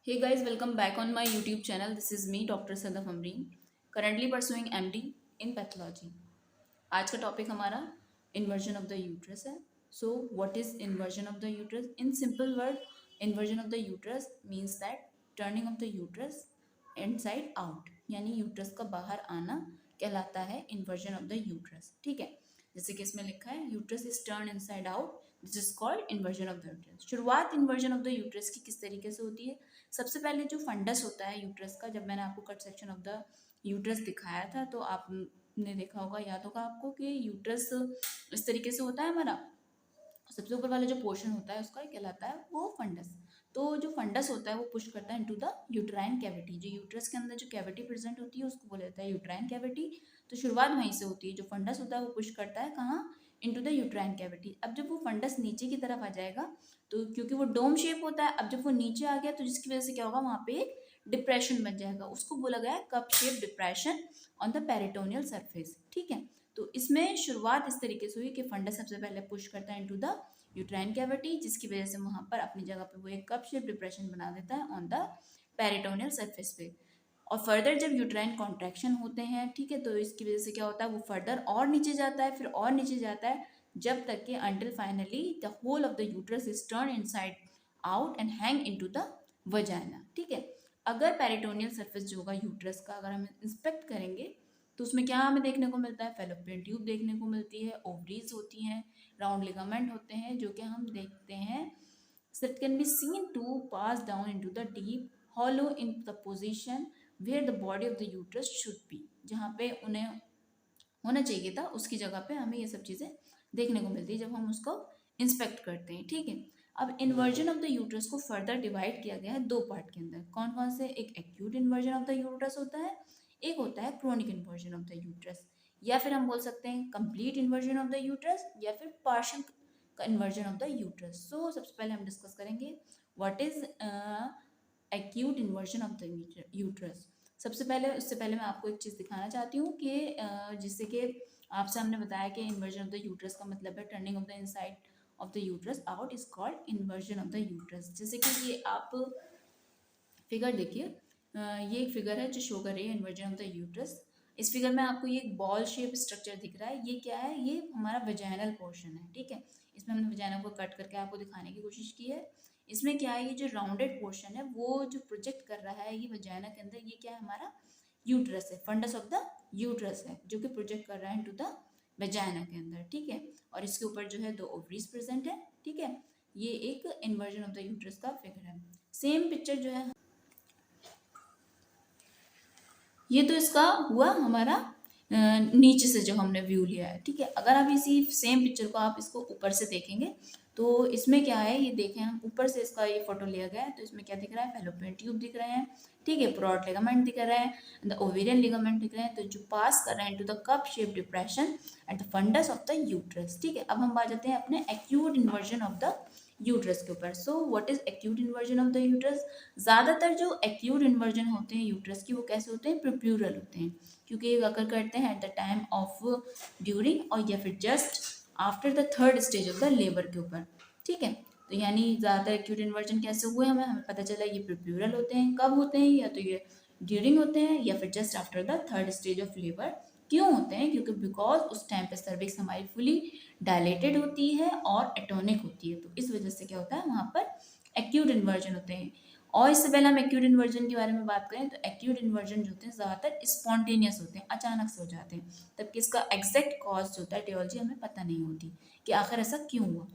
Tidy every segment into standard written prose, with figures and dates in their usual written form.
Hey guys, welcome back on my YouTube channel. This is me, Dr. Sadaf Amreen, currently pursuing MD in pathology. आज का topic हमारा inversion of the uterus है. सो what is inversion of the uterus? In simple word, inversion of the uterus means that turning of the uterus inside out, यानी uterus का बाहर आना कहलाता है इन्वर्जन ऑफ द यूट्रस. ठीक है, जैसे कि इसमें लिखा है uterus is turn inside out, this is called inversion of the uterus. शुरुआत इन्वर्जन ऑफ द यूट्रस की किस तरीके से होती है? सबसे पहले जो फंडस होता है यूट्रस का, जब मैंने आपको cut section of the uterus दिखाया था तो आपने देखा होगा, याद होगा आपको कि यूट्रस इस तरीके से होता है हमारा. सबसे ऊपर वाला जो पोर्शन होता है उसका कहलाता है वो फंडस. तो जो फंडस होता है वो पुश करता है इनटू द यूट्राइन कैविटी. जो यूट्रस के अंदर जो कैविटी प्रेजेंट होती है उसको बोला जाता है यूट्राइन कैविटी. तो शुरुआत वहीं से होती है. जो फंडस होता है वो पुश करता है कहाँ? Into the uterine cavity. अब जब वो फंडस नीचे की तरफ आ जाएगा तो क्योंकि वो डोम शेप होता है, अब जब वो नीचे आ गया तो जिसकी वजह से क्या होगा, वहाँ पे एक डिप्रेशन बन जाएगा. उसको बोला गया है cup shape depression on the peritoneal surface. ठीक है, तो इसमें शुरुआत इस तरीके से हुई कि फंडस सबसे पहले पुश करता है इनटू द यूट्राइन कैविटी, जिसकी वजह से वहाँ पर अपनी जगह पे वो एक कप शेप डिप्रेशन बना देता है ऑन द पेरिटोनियल सरफेस पे. और फर्दर जब यूट्राइन कॉन्ट्रैक्शन होते हैं, ठीक है, तो इसकी वजह से क्या होता है, वो फर्दर और नीचे जाता है, फिर और नीचे जाता है, जब तक कि until finally the whole of the uterus is turn inside out and hang into the vagina. ठीक है, अगर पेरिटोनियल सरफेस जो होगा यूट्रस का, अगर हम इंस्पेक्ट करेंगे तो उसमें क्या हमें देखने को मिलता है? फैलोपियन ट्यूब देखने को मिलती है, ओवरीज होती हैं, राउंड लिगामेंट होते हैं जो कि हम देखते हैं. So it can be seen to pass down into the deep hollow in the position where the body of the uterus should be. जहाँ पे उन्हें होना चाहिए था उसकी जगह पे हमें ये सब चीज़ें देखने को मिलती है जब हम उसको इंस्पेक्ट करते हैं. ठीक है, अब इन्वर्जन ऑफ द यूट्रस को फर्दर डिवाइड किया गया है दो पार्ट के अंदर. कौन कौन से? एक acute inversion of the uterus होता है, एक होता है chronic inversion of the uterus, या फिर हम बोल सकते हैं complete inversion of the uterus या फिर partial inversion of the uterus. So सबसे पहले हम डिस्कस करेंगे what is acute inversion of the uterus. सबसे पहले, उससे पहले मैं आपको एक चीज़ दिखाना चाहती हूँ कि जिससे कि आपसे हमने बताया कि इन्वर्जन ऑफ द यूट्रस का मतलब है turning of the inside of the uterus out is called inversion of the uterus. जैसे कि ये आप फिगर देखिए, ये एक फिगर है जो शो कर रही है इन्वर्जन ऑफ द यूट्रस. इस फिगर में आपको ये एक बॉल शेप स्ट्रक्चर दिख रहा है. ये क्या है? ये हमारा वेजाइनल पोर्शन है. ठीक है, इसमें हमने वेजाइना को कट करके आपको दिखाने की कोशिश की है. इसमें क्या है, ये जो राउंडेड पोर्शन है वो जो प्रोजेक्ट कर रहा है ये वेजाइना के अंदर, ये क्या है? हमारा यूट्रस है, फंडस ऑफ द यूट्रस है जो कि प्रोजेक्ट कर रहा है इनटू द वेजाइना के अंदर. ठीक है, और इसके ऊपर जो है दो ओवरीज प्रेजेंट है. ठीक है, ये एक इन्वर्जन ऑफ द यूट्रस का फिगर है. सेम पिक्चर जो है, ये तो इसका हुआ हमारा नीचे से जो हमने व्यू लिया है. ठीक है, अगर आप इसी सेम पिक्चर को आप इसको ऊपर से देखेंगे तो इसमें क्या है, ये देखें हम ऊपर से इसका ये फोटो लिया गया है तो इसमें क्या दिख रहा है? फैलोपियन ट्यूब दिख रहे हैं. ठीक है, ब्रॉड लिगामेंट दिख रहा है, द ओवेरियन लिगामेंट दिख रहे हैं, तो जो पास कर रहे हैं to the cup shape depression at the fundus of the uterus. ठीक है, अब हम आ जाते हैं अपने acute inversion of the uterus के ऊपर. So what is acute inversion of the uterus? ज़्यादातर जो एक्यूट इन्वर्जन होते हैं यूट्रस की वो कैसे होते हैं? प्रोप्यूरल होते हैं, क्योंकि ये अगर करते हैं eight the time of during और या फिर just after the third stage of the labour के ऊपर. ठीक है, तो यानी ज़्यादातर एक्यूट इन्वर्जन कैसे हुए हमें हमें पता चला ये प्रोप्यूरल होते हैं. कब होते हैं? या तो ये ड्यूरिंग होते हैं या फिर just after the third stage of labour. क्यों होते हैं? क्योंकि बिकॉज उस टाइम पे सर्विक्स हमारी फुली डायलेटेड होती है और एटोनिक होती है, तो इस वजह से क्या होता है वहाँ पर एक्यूट इन्वर्जन होते हैं. और इससे पहले हम एक्यूट इन्वर्जन के बारे में बात करें तो एक्यूट इन्वर्जन जो होते हैं ज़्यादातर स्पॉन्टेनियस होते हैं, अचानक से हो जाते हैं, तबकि इसका एग्जैक्ट कॉज जो होता है टियोलॉजी हमें पता नहीं होती कि आखिर ऐसा क्यों हुआ.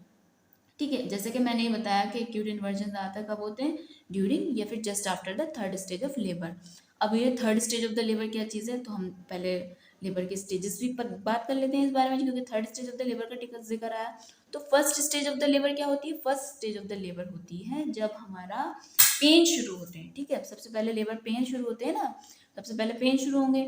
ठीक है, जैसे कि मैंने ये बताया कि एक्यूट इन्वर्जन ज़्यादातर कब होते हैं? ड्यूरिंग या फिर just after the third stage of labour. अब ये third stage of the labour क्या चीज़ है, तो हम पहले लेबर के स्टेजेस भी बात कर लेते हैं इस बारे में, क्योंकि third stage of the labour का टिकट जिक्र आया. तो first stage of the labour क्या होती है? First stage of the labour होती है जब हमारा पेन शुरू होते हैं. ठीक है, सबसे पहले लेबर पेन शुरू होते हैं ना, सबसे पहले पेन शुरू होंगे.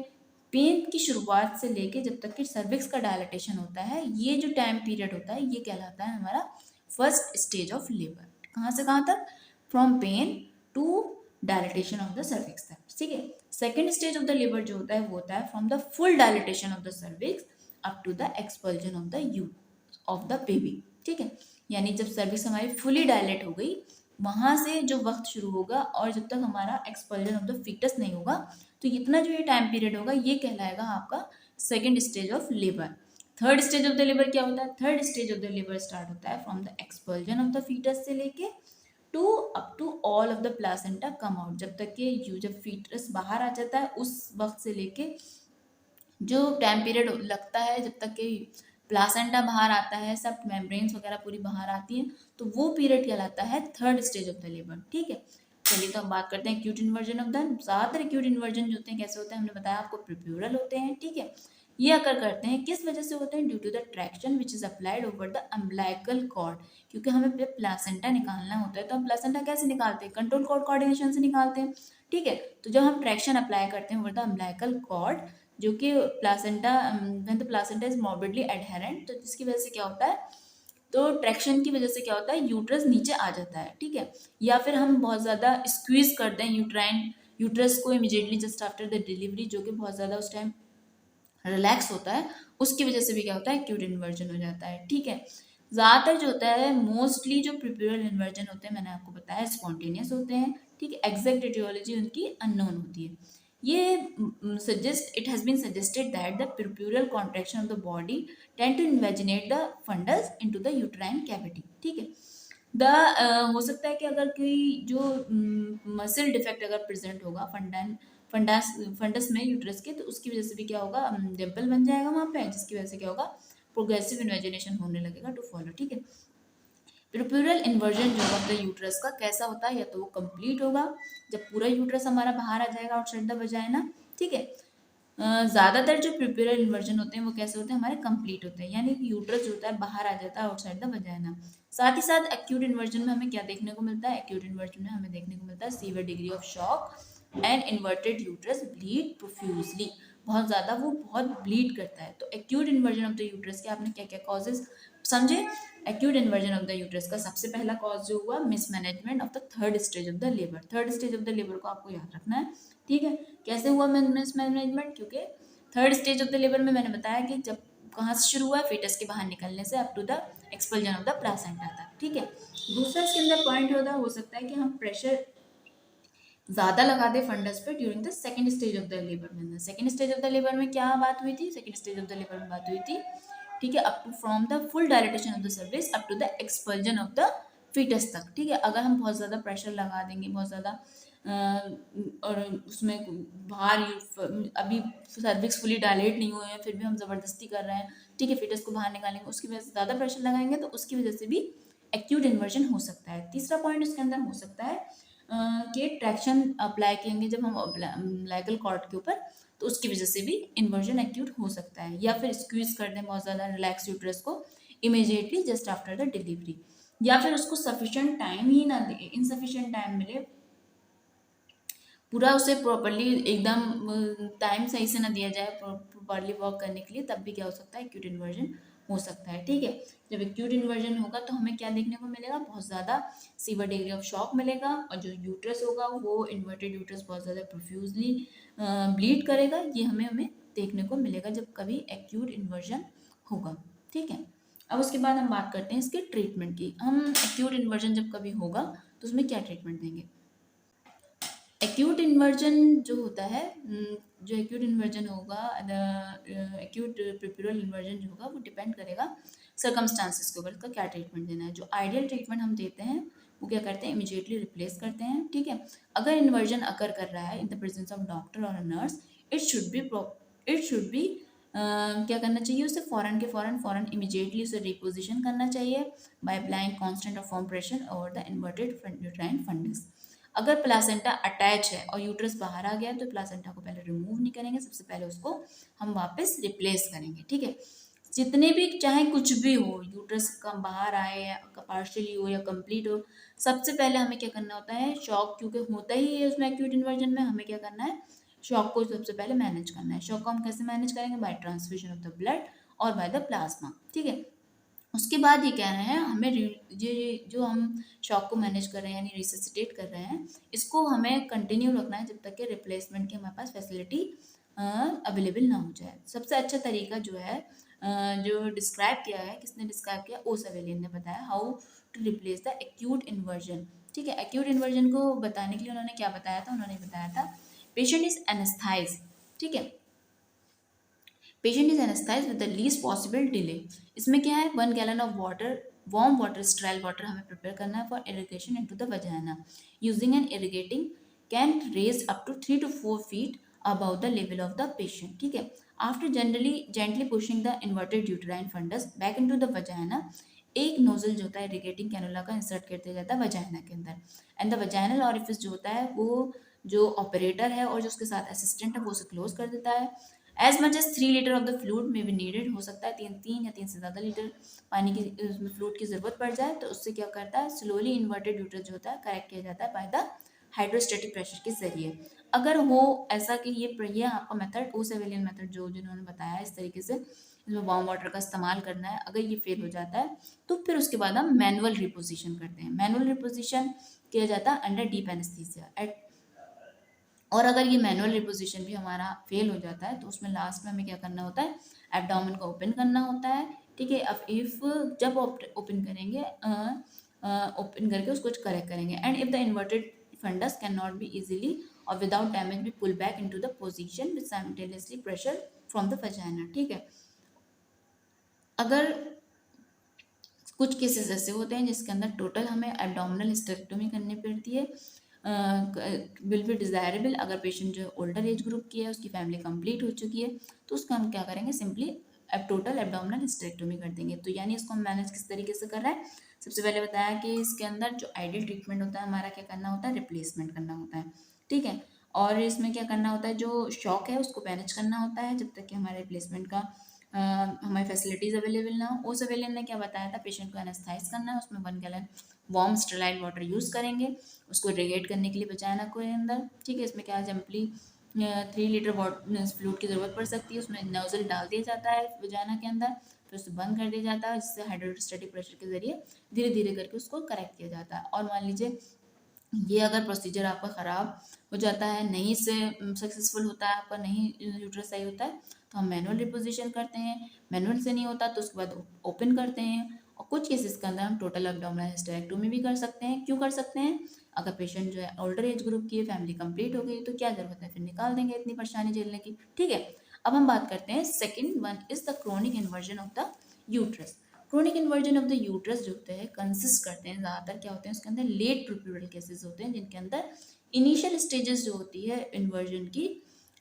पेन की शुरुआत से लेके जब तक कि सर्विक्स का डायलेटेशन होता है, ये जो टाइम पीरियड होता है ये कहलाता है हमारा फर्स्ट स्टेज ऑफ लेबर. कहाँ से कहाँ तक? From pain to dilatation of the cervix तक. ठीक है, second stage of the labour जो होता है वो होता है from the full dilatation of the cervix up to the expulsion of the you of the baby. ठीक है, यानी जब सर्विक्स हमारी फुली डायलेट हो गई वहाँ से जो वक्त शुरू होगा और जब तक हमारा एक्सपल्जन ऑफ द फीटस नहीं होगा, तो इतना जो ये टाइम पीरियड होगा ये कहलाएगा आपका second stage of labour. Third stage of the labour क्या होता है? Third stage of the labour start होता है from the expulsion of the foetus से लेके to up to all of the placenta come out, जब तक कि यू जब फीटस बाहर आ जाता है उस वक्त से लेके जो टाइम पीरियड लगता है जब तक कि प्लासेंटा बाहर आता है, सब मेम्ब्रेन्स वगैरह पूरी बाहर आती हैं, तो वो पीरियड कहलाता है third stage of the labour. ठीक है, चलिए तो हम बात करते हैं एक्यूट इन्वर्जन ऑफ द। ज़्यादातर एक्यूट इन्वर्जन जो होते हैं कैसे होते हैं, हमने बताया आपको प्रिप्यूरल होते हैं। ठीक है, ये अकर करते हैं किस वजह से होते हैं? Due to the traction which is applied over the umbilical cord, क्योंकि हमें प्लासेंटा निकालना होता है, तो हम प्लासेंटा कैसे निकालते हैं? कंट्रोल कॉर्ड कोऑर्डिनेशन से निकालते हैं। ठीक है, तो जब हम ट्रैक्शन अप्लाई करते हैं ओवर द अम्बिलिकल कॉर्ड, जो कि placenta when the placenta is morbidly adherent, तो जिसकी वजह से क्या होता है, तो ट्रैक्शन की वजह से क्या होता है, यूट्रस नीचे आ जाता है। ठीक है, या फिर हम बहुत ज़्यादा स्क्वीज कर दें यूट्रस को immediately just after the delivery, जो कि बहुत ज़्यादा उस टाइम रिलैक्स होता है, उसकी वजह से भी क्या होता है, एक्यूट इन्वर्जन हो जाता है। ठीक है, ज़्यादातर जो होता है मोस्टली जो प्रिप्यूरल इन्वर्जन होते हैं, मैंने आपको बताया स्पॉन्टेनियस होते हैं। ठीक है, एग्जैक्ट एटियोलॉजी उनकी अननोन होती है। ये suggest it has been suggested that the puerperal contraction of the body tend to invaginate the fundus into the uterine cavity. ठीक है, हो सकता है कि अगर कोई जो मसल डिफेक्ट अगर प्रेजेंट होगा फंडस में यूट्रस के, तो उसकी वजह से भी क्या होगा, डिम्पल बन जाएगा वहाँ पे, जिसकी वजह से क्या होगा, प्रोग्रेसिव इन्वेजिनेशन होने लगेगा टू फॉलो। ठीक है, प्रिप्यूरल इन्वर्जन जो होगा द यूट्रस का कैसा होता है, या तो वो कंप्लीट होगा जब पूरा यूट्रस हमारा बाहर आ जाएगा आउटसाइड द वजाइना। ठीक है, ज़्यादातर जो प्रिप्यूरल इन्वर्जन होते हैं वो कैसे होते हैं, हमारे कंप्लीट होते हैं, यानी कि यूट्रस जो होता है बाहर आ जाता है आउटसाइड द वजाइना। साथ ही साथ एक्यूट इन्वर्जन में हमें क्या देखने को मिलता है? एक्यूट इन्वर्जन में हमें देखने को मिलता है severe degree of shock and inverted uterus bleed profusely, बहुत ज़्यादा वो बहुत ब्लीड करता है। तो acute inversion of the uterus के आपने क्या क्या कॉजेज समझे? Acute inversion of the uterus का सबसे पहला कॉज जो हुआ, mismanagement of the third stage of the labour. Third stage of the labour को आपको याद रखना है। ठीक है, कैसे हुआ मिसमैनेजमेंट? क्योंकि third stage of the labour में मैंने बताया कि जब कहाँ से शुरू हुआ, फीटस के बाहर निकलने से up to the expulsion of the placenta तक। ठीक है, दूसरा इसके अंदर पॉइंट होता हो सकता है कि हम प्रेशर ज़्यादा लगा दे फंडस पे during the second stage of the labour में। Second stage of the labour में क्या बात हुई थी? Second stage of the labour में बात हुई थी, ठीक है, up to from the full dilatation of the cervix up to the expulsion of the foetus तक। ठीक है, अगर हम बहुत ज़्यादा प्रेशर लगा देंगे, बहुत ज़्यादा और उसमें बाहर अभी सर्विक्स फुली डायलेट नहीं हुए हैं, फिर भी हम ज़बरदस्ती कर रहे हैं, ठीक है, फीटस को बाहर निकालेंगे, उसकी वजह से ज़्यादा प्रेशर लगाएंगे तो उसकी वजह से भी एक्यूट इन्वर्जन हो सकता है। तीसरा पॉइंट इसके अंदर हो सकता है कि ट्रैक्शन अप्लाई करेंगे जब हम अम्बिलिकल कॉर्ड के ऊपर, तो उसकी वजह से भी इन्वर्जन एक्यूट हो सकता है। या फिर स्क्वीज कर दें बहुत ज़्यादा रिलैक्स यूट्रस को immediately just after the delivery, या फिर उसको सफिशिएंट टाइम ही ना दे, इनसफिशिएंट टाइम मिले, पूरा उसे प्रॉपरली एकदम टाइम सही से ना दिया जाए प्रॉपरली वर्क करने के लिए, तब भी क्या हो सकता है, एक्यूट इन्वर्जन हो सकता है। ठीक है, जब एक्यूट इन्वर्जन होगा तो हमें क्या देखने को मिलेगा, बहुत ज़्यादा सीवियर डिग्री ऑफ शॉक मिलेगा, और जो यूट्रस होगा वो इन्वर्टेड यूट्रस बहुत ज़्यादा प्रोफ्यूजली ब्लीड करेगा। ये हमें हमें देखने को मिलेगा जब कभी एक्यूट इन्वर्जन होगा। ठीक है, अब उसके बाद हम बात करते हैं इसके ट्रीटमेंट की। हम एक्यूट इन्वर्जन जब कभी होगा तो उसमें क्या ट्रीटमेंट देंगे? एक्यूट इन्वर्जन जो होता है, जो एक्यूट इन्वर्जन होगा, एक्यूट प्रिप्यूरल इन्वर्जन जो होगा वो डिपेंड करेगा सर्कमस्टांसिस के ऊपर, इसका क्या ट्रीटमेंट देना है। जो आइडियल ट्रीटमेंट हम देते हैं वो क्या करते हैं, इमीडिएटली रिप्लेस करते हैं। ठीक है, अगर इन्वर्जन अकर कर रहा है in the presence of doctor और नर्स, इट शुड बी क्या करना चाहिए, उसे फ़ौरन के फ़ौरन इमीडिएटली उसे रिपोजिशन करना चाहिए बाय अप्लाइंग कांस्टेंट और firm pressure over the inverted uterine fundus. अगर प्लासेंटा अटैच है और यूट्रस बाहर आ गया है, तो प्लासेंटा को पहले रिमूव नहीं करेंगे, सबसे पहले उसको हम वापस रिप्लेस करेंगे। ठीक है, जितने भी चाहे कुछ भी हो, यूट्रस का बाहर आए या पार्शियली हो या कंप्लीट हो, सबसे पहले हमें क्या करना होता है, शॉक क्योंकि होता ही है उसमें एक्यूट इन्वर्जन में, हमें क्या करना है, शॉक को सबसे पहले मैनेज करना है। शॉक को हम कैसे मैनेज करेंगे? By transfusion of the blood और बाय द प्लाज्मा। ठीक है, उसके बाद ये कह रहे हैं हमें ये जो हम शॉक को मैनेज कर रहे हैं यानी रिससिटेट कर रहे हैं, इसको हमें कंटिन्यू रखना है जब तक कि रिप्लेसमेंट की हमारे पास फैसिलिटी अवेलेबल ना हो जाए। सबसे अच्छा तरीका जो है जो डिस्क्राइब किया है, किसने डिस्क्राइब किया, ओसावेलियन ने बताया, how to replace the acute inversion ठीक है। एक्यूट इन्वर्जन को बताने के लिए उन्होंने क्या बताया था, उन्होंने बताया था पेशेंट इज एनेस्थाइज, ठीक है, patient is anaesthetise with the least possible delay. इसमें क्या है, 1 gallon of water, warm water, sterile water हमें प्रिपेयर करना है for irrigation into the vagina using an irrigating can raise up to 3 to 4 feet above the level of the patient, ठीक है। After generally gently pushing the inverted uterine fundus back into the vagina, एक nozzle जो होता है irrigating cannula का insert कर दिया जाता है वजाइना के अंदर, एंड द वजाइनल ऑरिफिस जो होता है वो जो ऑपरेटर है और जो उसके साथ असिस्टेंट है वो उसे क्लोज कर देता है। As much as 3 litre of the fluid में भी नीडेड, हो सकता है तीन या तीन से ज़्यादा लीटर पानी की फ्लूइड की ज़रूरत पड़ जाए, तो उससे क्या करता है, स्लोली इन्वर्टेड यूट्रस जो होता है करेक्ट किया जाता है बाय द हाइड्रोस्टेटिक प्रेशर के जरिए। अगर हो ऐसा कि ये आपका मेथड ओसेवेलियन मेथड जो जिन्होंने बताया इस तरीके से इसमें वार्म वाटर का इस्तेमाल करना है, अगर ये फेल हो जाता है तो फिर उसके बाद हम मैनुअल रिपोजिशन करते हैं। मैनुअल रिपोजिशन किया जाता है अंडर डीप एनेस्थीसिया एट, और अगर ये मैनुअल रिपोजिशन भी हमारा फेल हो जाता है तो उसमें लास्ट में हमें क्या करना होता है, एब्डोमेन को ओपन करना होता है, ठीक है। अब इफ जब ओपन करेंगे, ओपन करके उसको करेक्ट करेंगे, and if the inverted fundus can not be easily or without damage be pull back into the position with simultaneously pressure from the vagina, ठीक है। अगर कुछ केसेस ऐसे होते हैं जिसके अंदर टोटल हमें एब्डोमिनल हिस्टेरेक्टोमी करनी पड़ती है, विल बी डिज़ायरेबल अगर पेशेंट जो ओल्डर एज ग्रुप की है, उसकी फैमिली कंप्लीट हो चुकी है, तो उसका हम क्या करेंगे, सिंपली अब टोटल एब्डोमिनल हिस्टेरेक्टोमी कर देंगे। तो यानी इसको हम मैनेज किस तरीके से कर रहे हैं, सबसे पहले बताया कि इसके अंदर जो आइडियल ट्रीटमेंट होता है हमारा क्या करना होता है, रिप्लेसमेंट करना होता है, ठीक है। और इसमें क्या करना होता है, जो शॉक है उसको मैनेज करना होता है जब तक कि हमारे रिप्लेसमेंट का हमारी फैसिलिटीज़ अवेलेबल ना हो। उस अवेलियन ने क्या बताया था, पेशेंट को एनेस्थाइज करना है, उसमें 1 gallon warm sterile water use करेंगे उसको इरिगेट करने के लिए वजाइना के अंदर, ठीक है। इसमें क्या सिंपली 3 लीटर वाटर फ्लूइड की ज़रूरत पड़ सकती है, उसमें नोजल डाल दिया जाता है वजाइना के अंदर, फिर उसे बंद कर दिया जाता है, जिससे हाइड्रोस्टैटिक प्रेशर के जरिए धीरे धीरे करके उसको करेक्ट किया जाता है। और मान लीजिए ये अगर प्रोसीजर आपका ख़राब हो जाता है, नहीं से सक्सेसफुल होता है आपका, नहीं यूट्रस सही होता है, तो हम मैनुअल रिपोजिशन करते हैं, मैनुअल से नहीं होता तो उसके बाद ओपन करते हैं, और कुछ केसेस के अंदर हम टोटल एब्डोमिनल हिस्टेरेक्टोमी भी कर सकते हैं। क्यों कर सकते हैं, अगर पेशेंट जो है ओल्डर एज ग्रुप की है, फैमिली कंप्लीट हो गई, तो क्या ज़रूरत है फिर निकाल देंगे इतनी परेशानी झेलने की, ठीक है। अब हम बात करते हैं second one is the chronic inversion of the uterus. Chronic inversion of the uterus जो होते हैं कंसिस्ट करते हैं, ज़्यादातर क्या होते हैं उसके अंदर लेट प्यूबरल केसेस होते हैं, जिनके अंदर इनिशियल स्टेजेस जो होती है इन्वर्जन की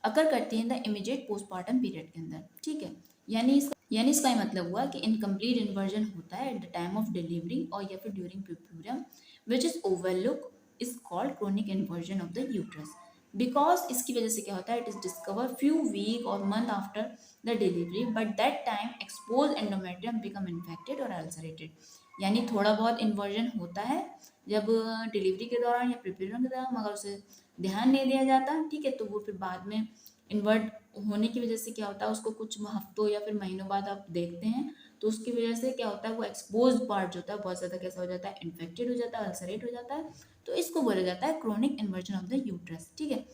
अकर करती है द इमीडिएट पोस्टमार्टम पीरियड के अंदर, ठीक है। यानी इसका ये मतलब हुआ कि इनकम्प्लीट इन्वर्जन होता है at the time of delivery और या फिर during puerperium, which is overlook is called chronic inversion of the uterus, because इसकी वजह से क्या होता है, it is discover few week और month after the delivery, but that time expose endometrium become infected और अल्सरेटेड। यानी थोड़ा बहुत इन्वर्जन होता है जब डिलीवरी के दौरान या प्रिपेयरिंग के दौरान, मगर उसे ध्यान नहीं दिया जाता, ठीक है। तो वो फिर बाद में इन्वर्ट होने की वजह से क्या होता है, उसको कुछ हफ्तों या फिर महीनों बाद आप देखते हैं, तो उसकी वजह से क्या होता है, वो एक्सपोज पार्ट जो होता है बहुत ज़्यादा कैसा हो जाता है, इन्फेक्टेड हो जाता है, अल्सरेट हो जाता है, तो इसको बोला जाता है chronic inversion of the uterus, ठीक है।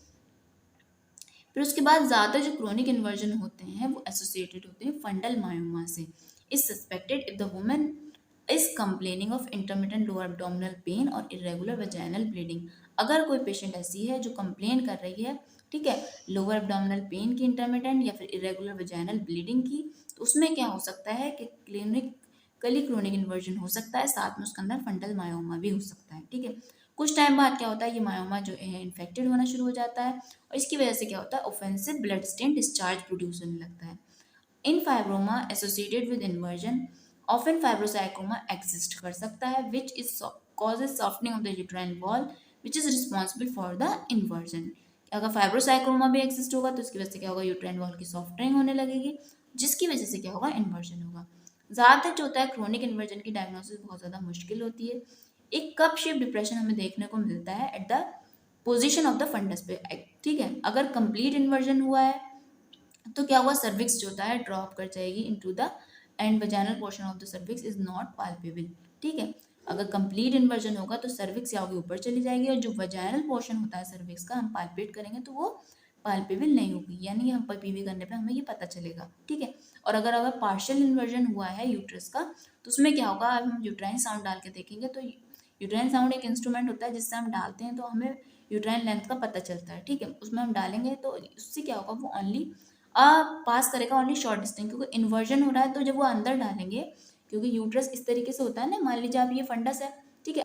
फिर उसके बाद ज़्यादातर जो क्रोनिक इन्वर्जन होते हैं वो एसोसिएटेड होते हैं फंडल मायोमा से। Is suspected if the women is complaining of intermittent lower abdominal pain और इरेगुलर वेजाइनल ब्लीडिंग। अगर कोई पेशेंट ऐसी है जो कंप्लेन कर रही है, ठीक है, लोअर एब्डोमिनल पेन की इंटरमिटेंट या फिर इरेगुलर वेजाइनल ब्लीडिंग की, तो उसमें क्या हो सकता है कि क्रोनिक इन्वर्जन हो सकता है, साथ में उसके अंदर फंडल मायोमा भी हो सकता है, ठीक है। कुछ टाइम बाद क्या होता है, ये मायोमा जो है इन्फेक्टेड होना शुरू हो जाता है, और इसकी वजह से क्या होता है, offensive blood stain discharge produce होने लगता है। In fibroma associated with inversion often fibrosarcoma exist कर सकता है, which is causes softening of the uterine wall which is responsible for the inversion. अगर फाइब्रोसाइकोमा भी एग्जिस्ट होगा तो उसकी वजह से क्या होगा, यूट्राइन वॉल की सॉफ्टनिंग होने लगेगी, जिसकी वजह से क्या होगा, इन्वर्जन होगा। ज़्यादातर जो होता है क्रोनिक इन्वर्जन की डायग्नोसिस बहुत ज़्यादा मुश्किल होती है। एक कप शेप डिप्रेशन हमें देखने को मिलता है at the position of the fundus पे, ठीक है। अगर कंप्लीट इन्वर्जन हुआ है तो क्या हुआ, सर्विक्स जो होता है ड्रॉप कर जाएगी into the end vaginal portion of the cervix is not palpable, ठीक है। अगर कंप्लीट इन्वर्जन होगा तो सर्विक्स या होगी ऊपर चली जाएगी, और जो वजाइनल पोर्शन होता है सर्विक्स का हम पाल्पेट करेंगे तो वो पाल्पेबल नहीं होगी, यानी हम पीवी करने पे हमें ये पता चलेगा, ठीक है। और अगर पार्शियल इन्वर्जन हुआ है यूट्रस का, तो उसमें क्या होगा, अब हम यूट्राइन साउंड डाल के देखेंगे तो यूट्राइन साउंड एक इंस्ट्रूमेंट होता है जिससे हम डालते हैं तो हमें यूट्राइन लेंथ का पता चलता है, ठीक है। उसमें हम डालेंगे तो उससे क्या होगा, वो ओनली पास करेगा ओनली शॉर्ट डिस्टेंस, क्योंकि इन्वर्जन हो रहा है तो जब वो अंदर डालेंगे, क्योंकि यूट्रस इस तरीके से होता है ना, मान लीजिए आप ये फंडस है, ठीक है,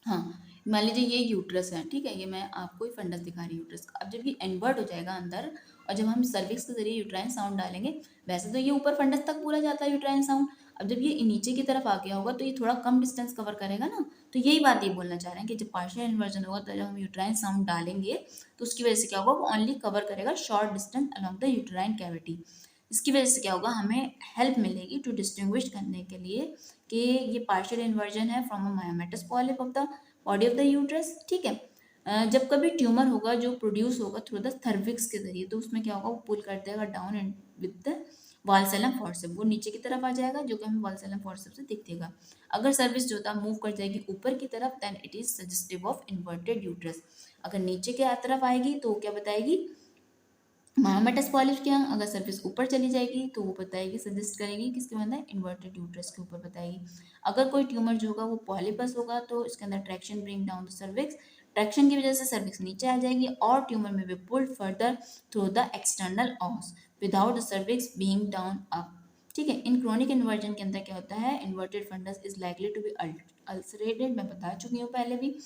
हाँ, मान लीजिए ये यूट्रस है, ठीक है, ये मैं आपको ही फंडस दिखा रही हूँ यूट्रस का। अब जब ये इन्वर्ट हो जाएगा अंदर और जब हम सर्विक्स के जरिए यूट्राइन साउंड डालेंगे, वैसे तो ये ऊपर फंडस तक पूरा जाता है यूट्राइन साउंड, अब जब ये नीचे की तरफ आ गया होगा तो ये थोड़ा कम डिस्टेंस कवर करेगा ना। तो यही बात ये बोलना चाह रहे हैं कि जब पार्शियल इन्वर्जन होगा तो जब हम यूट्राइन साउंड डालेंगे तो उसकी वजह से क्या होगा, वो ओनली कवर करेगा short distance along the uterine cavity. इसकी वजह से क्या होगा, हमें हेल्प मिलेगी टू डिस्टिंग्विश करने के लिए कि ये पार्शियल इन्वर्जन है from a myomatous polyp of the body of the uterus, ठीक है। जब कभी ट्यूमर होगा जो प्रोड्यूस होगा थ्रू द सर्विक्स के जरिए, तो उसमें क्या होगा, वो पुल कर देगा down and with the vulsellum forceps, वो नीचे की तरफ आ जाएगा जो कि हमें वाल्सेलम फॉर्सेप्स से दिखेगा। अगर सर्विस जो होता मूव कर जाएगी ऊपर की तरफ, then it is suggestive of inverted uterus. अगर नीचे की तरफ आएगी तो क्या बताएगी, मायोमेटस पॉलिप क्या, अगर सर्विस ऊपर चली जाएगी तो वो बताएगी, सजेस्ट करेगी किसके अंदर, इन्वर्टेड यूट्रस के ऊपर बताएगी। अगर कोई ट्यूमर जो होगा वो पॉलिपस होगा तो इसके अंदर traction bring down the cervix, traction की वजह से सर्विक्स नीचे आ जाएगी और ट्यूमर में be pulled further through the external os without the cervix being down up, ठीक है। इन क्रोनिक इन्वर्जन के अंदर क्या होता है, inverted fundus is likely to be ulcerated, मैं बता चुकी हूँ पहले भी,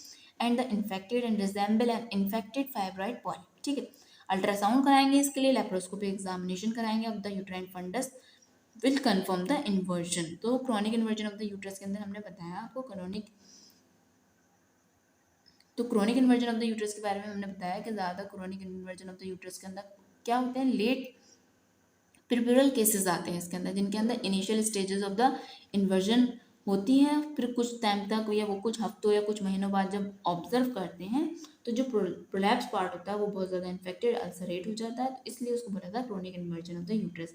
and the infected and resemble an infected fibroid polyp, ठीक है। अल्ट्रासाउंड कराएंगे इसके लिए, लेप्रोस्कोपी एग्जामिनेशन कराएंगे of the uterine fundus will confirm the inversion. तो chronic inversion of the uterus के अंदर हमने बताया आपको chronic inversion of the uterus के बारे में हमने बताया कि ज़्यादा chronic inversion of the uterus के अंदर क्या होते हैं, लेट प्रिपेरल केसेस आते हैं इसके अंदर, जिनके अंदर initial stages of the inversion होती हैं, फिर कुछ टाइम तक या वो कुछ हफ्तों या कुछ महीनों बाद जब ऑब्जर्व करते हैं तो जो प्रोलैप्स पार्ट होता है वो बहुत ज़्यादा इन्फेक्टेड अल्सरेट हो जाता है, तो इसलिए उसको बोला जाता है chronic inversion of the uterus.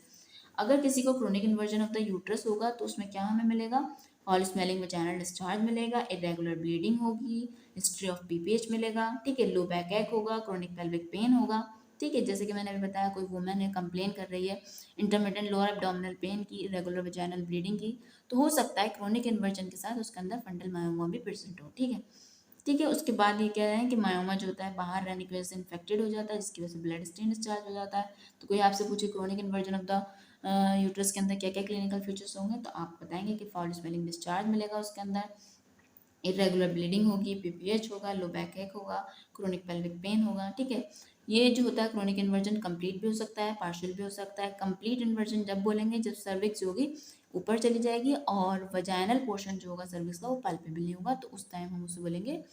अगर किसी को chronic inversion of the uterus होगा तो उसमें क्या हमें मिलेगा, फॉल स्मेलिंग वैजाइनल डिस्चार्ज मिलेगा, इरेगुलर ब्लीडिंग होगी, हिस्ट्री ऑफ पीपीएच मिलेगा, ठीक है, लो बैक एक होगा, क्रोनिक पेल्विक पेन होगा, ठीक है। जैसे कि मैंने अभी बताया, कोई वुमेन है कंप्लेन कर रही है इंटरमिटेंट लोअर एब्डोमिनल पेन की, इरेगुलर वैजाइनल ब्लीडिंग की, तो हो सकता है क्रोनिक इन्वर्जन के साथ उसके अंदर फंडल मायोमा भी प्रेजेंट हो, ठीक है। ठीक है, उसके बाद ये कह रहे हैं कि मायोमा जो होता है बाहर रहने की वजह से इन्फेक्टेड हो जाता है, जिसकी वजह से ब्लड स्टेन डिस्चार्ज हो जाता है। तो कोई आपसे पूछे chronic inversion of the uterus के अंदर क्या क्या क्लिनिकल फीचर्स होंगे, तो आप बताएंगे कि फाउल स्मेलिंग डिस्चार्ज मिलेगा उसके अंदर, इरेगुलर ब्लीडिंग होगी, पीपीएच होगा, लो बैक एक होगा, क्रोनिक पेल्विक पेन होगा, ठीक है। ये जो होता है क्रोनिक इन्वर्जन कंप्लीट भी हो सकता है, पार्शियल भी हो सकता है। कंप्लीट इन्वर्जन जब बोलेंगे जब सर्विक्स होगी ऊपर चली जाएगी और वजाइनल पोर्शन जो होगा सर्विक्स का वो पल्पेबल नहीं होगा, तो उस टाइम हम उसे बोलेंगे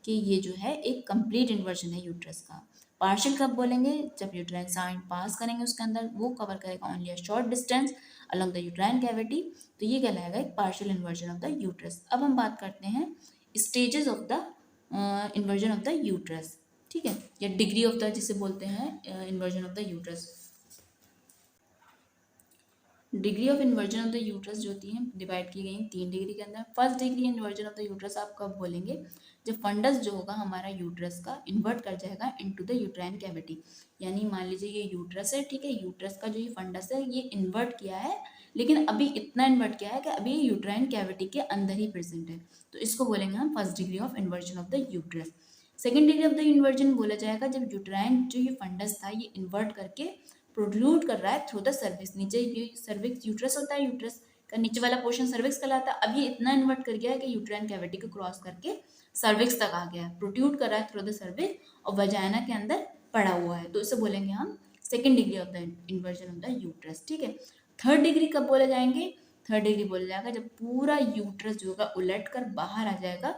कि ये जो है एक कंप्लीट इन्वर्जन है यूट्रस का। पार्शियल कब बोलेंगे, जब यूट्राइन साइड पास करेंगे उसके अंदर, वो कवर करेगा only a short distance along the uterine cavity, तो ये कहलाएगा एक partial inversion of the uterus. अब हम बात करते हैं stages of the inversion of the uterus, ठीक है, या डिग्री ऑफ द जिसे बोलते हैं inversion of the uterus. Degree of inversion of the uterus जो होती है डिवाइड की गई 3 डिग्री के अंदर। First degree inversion of the uterus आप कब बोलेंगे, जब फंडस जो होगा हमारा यूट्रस का इन्वर्ट कर जाएगा इनटू द यूट्राइन कैविटी। यानी मान लीजिए ये यूट्रस है, ठीक है, यूट्रस का जो ये फंडस है ये इन्वर्ट किया है, लेकिन अभी इतना इन्वर्ट किया है कि अभी ये यूट्राइन कैविटी के अंदर ही प्रेजेंट है, तो इसको बोलेंगे हम first degree of inversion of the uterus. Second degree of the inversion बोला जाएगा जब यूट्राइन जो ये फंडस था ये इन्वर्ट करके प्रोड्यूट कर रहा है थ्रू द सर्विक्स। नीचे ये सर्विक्स यूट्रस होता है, यूट्रस का नीचे वाला पोर्शन सर्विक्स कहलाता है। अब ये इतना इन्वर्ट कर गया है कि यूट्राइन कैविटी को क्रॉस करके सर्विक्स तक आ गया है, प्रोड्यूट कर रहा है थ्रू द सर्विक्स और वजाइना के अंदर पड़ा हुआ है, तो इसे बोलेंगे हम second degree of the inversion of the uterus, ठीक है। थर्ड डिग्री कब बोले जाएंगे, थर्ड डिग्री बोला जाएगा जब पूरा यूट्रस जो होगा उलट कर बाहर आ जाएगा,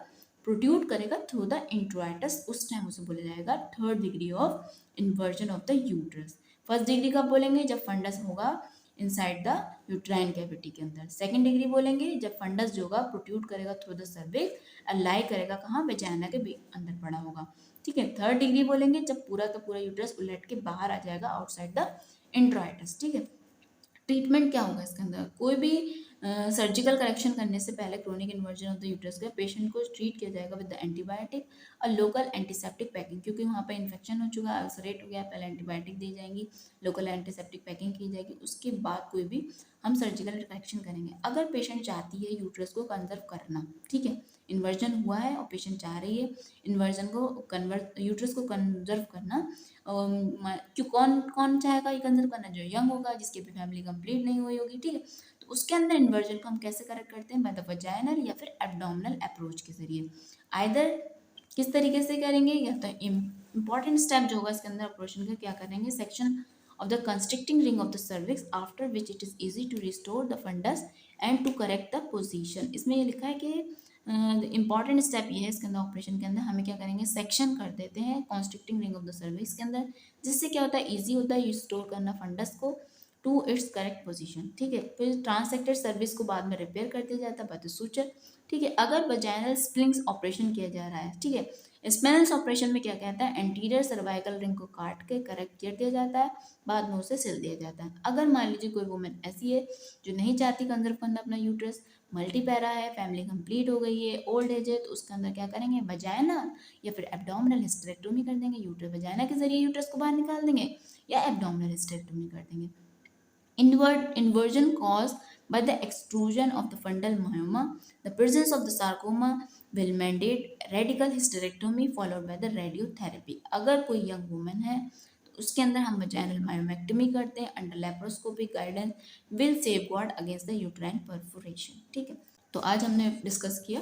प्रोड्यूट करेगा थ्रू द इंट्रोइटस, उस टाइम उसे बोला जाएगा third degree of inversion of the uterus. First degree कब बोलेंगे, जब फंडस होगा इनसाइड द यूट्राइन कैविटी के अंदर। सेकंड डिग्री बोलेंगे जब फंडस जो होगा प्रोट्यूट करेगा थ्रू द सर्विक्स और लाई करेगा कहाँ, वेजाइना के अंदर पड़ा होगा, ठीक है। थर्ड डिग्री बोलेंगे जब पूरा का पूरा यूट्रस उलट के बाहर आ जाएगा आउटसाइड द इंट्रोइटस, ठीक है। ट्रीटमेंट क्या होगा इसके अंदर, कोई भी सर्जिकल करेक्शन करने से पहले chronic inversion of the uterus का पेशेंट को ट्रीट किया जाएगा विद द एंटीबायोटिक और लोकल एंटीसेप्टिक पैकिंग, क्योंकि वहाँ पे इन्फेक्शन हो चुका है, अल्सरेट हो गया, पहले एंटीबायोटिक दी जाएंगी, लोकल एंटीसेप्टिक पैकिंग की जाएगी, उसके बाद कोई भी हम सर्जिकल करेक्शन करेंगे। अगर पेशेंट चाहती है यूट्रस को कंजर्व करना, ठीक है, इन्वर्जन हुआ है और पेशेंट चाह रही है इन्वर्जन को कन्वर्ट यूट्रस को कंजर्व करना। क्यों कौन कौन चाहेगा ये कंजर्व करना? जो यंग होगा, जिसकी भी फैमिली कंप्लीट नहीं हुई होगी, ठीक है। तो उसके अंदर इन्वर्जन को हम कैसे करेक्ट करते हैं? बाय द वजाइनल या फिर एब्डोमिनल अप्रोच के जरिए। आइदर किस तरीके से करेंगे, या तो इम्पॉर्टेंट स्टेप जो होगा इसके अंदर ऑपरेशन का, क्या करेंगे? Section of the constricting ring of the cervix, after which it is easy to restore the fundus and to correct the position। इसमें ये लिखा है कि इंपॉर्टेंट स्टेप ये है इसके अंदर ऑपरेशन के अंदर, हमें क्या करेंगे? सेक्शन कर देते हैं कॉन्स्ट्रिक्टिंग रिंग ऑफ द सर्विक्स के अंदर, जिससे क्या होता है? ईजी होता है रिस्टोर करना फंडस को टू इट्स करेक्ट पोजीशन, ठीक है। फिर ट्रांसेक्टेड सर्विस को बाद में रिपेयर कर दिया जाता है बाय द सूचर, ठीक है। अगर वजाइनल स्प्लिंग्स ऑपरेशन किया जा रहा है, ठीक है, स्पेनल्स ऑपरेशन में क्या कहता है? एंटीरियर सर्वाइकल रिंग को काट के करेक्ट कर दिया जाता है, बाद में उसे सिल दिया जाता है। अगर मान लीजिए कोई वुमेन ऐसी है जो नहीं चाहती कंजर्व करना अपना यूट्रस, मल्टीपैरा है, फैमिली कंप्लीट हो गई है, ओल्ड एज है, तो उसके अंदर क्या करेंगे? वजाइना या फिर एब्डोमिनल हिस्टेरेक्टोमी कर देंगे। यूट्रस वजाइना के जरिए यूट्रस को बाहर निकाल देंगे या एब्डोमिनल हिस्टेरेक्टोमी कर देंगे। Inversion caused by the extrusion of the fundal myoma. The presence of the sarcoma will mandate radical hysterectomy followed by the radiotherapy। अगर कोई यंग वुमेन है तो उसके अंदर हम वजाइनल मायोमेक्टमी करते हैं under laparoscopic guidance, will save guard against the uterine perforation, ठीक है। तो आज हमने डिस्कस किया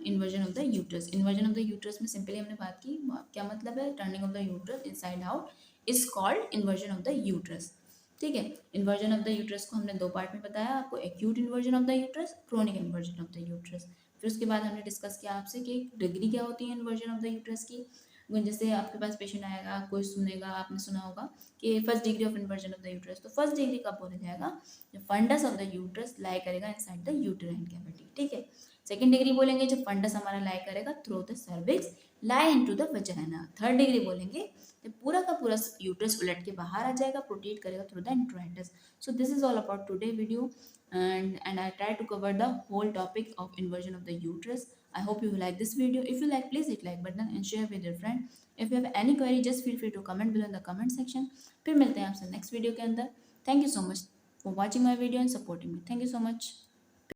inversion of the uterus. Inversion of the uterus में सिंपली हमने बात की क्या मतलब है? Turning of the uterus inside out is called inversion of the uterus, ठीक है। इन्वर्जन ऑफ द यूट्रस को हमने दो पार्ट में बताया आपको, acute inversion of the uterus, chronic inversion of the uterus. फिर उसके बाद हमने डिस्कस किया आपसे कि डिग्री क्या होती है इन्वर्जन ऑफ द यूट्रस की। जैसे आपके पास पेशेंट आएगा, कोई सुनेगा, आपने सुना होगा कि first degree of inversion of the uterus, तो फर्स्ट डिग्री कब बोला जाएगा? जब फंडस ऑफ द यूट्रस लाई करेगा इनसाइड द यूटेराइन कैविटी, ठीक है। सेकेंड डिग्री बोलेंगे जब फंडस हमारा लाई करेगा through the cervix lie into the vagina. Third degree बोलेंगे जब पूरा का पूरा यूट्रस उलट के बाहर आ जाएगा, प्रोटेट करेगा through the introitus. So this is all about today video and I try to cover the whole topic of inversion of the uterus. I hope you like this video. If you like, please hit like button and share with your friend. If you have any query, just feel free to comment below in the comment section. फिर मिलते हैं आपसे next video के अंदर। Thank you so much for watching my video and supporting me. Thank you so much.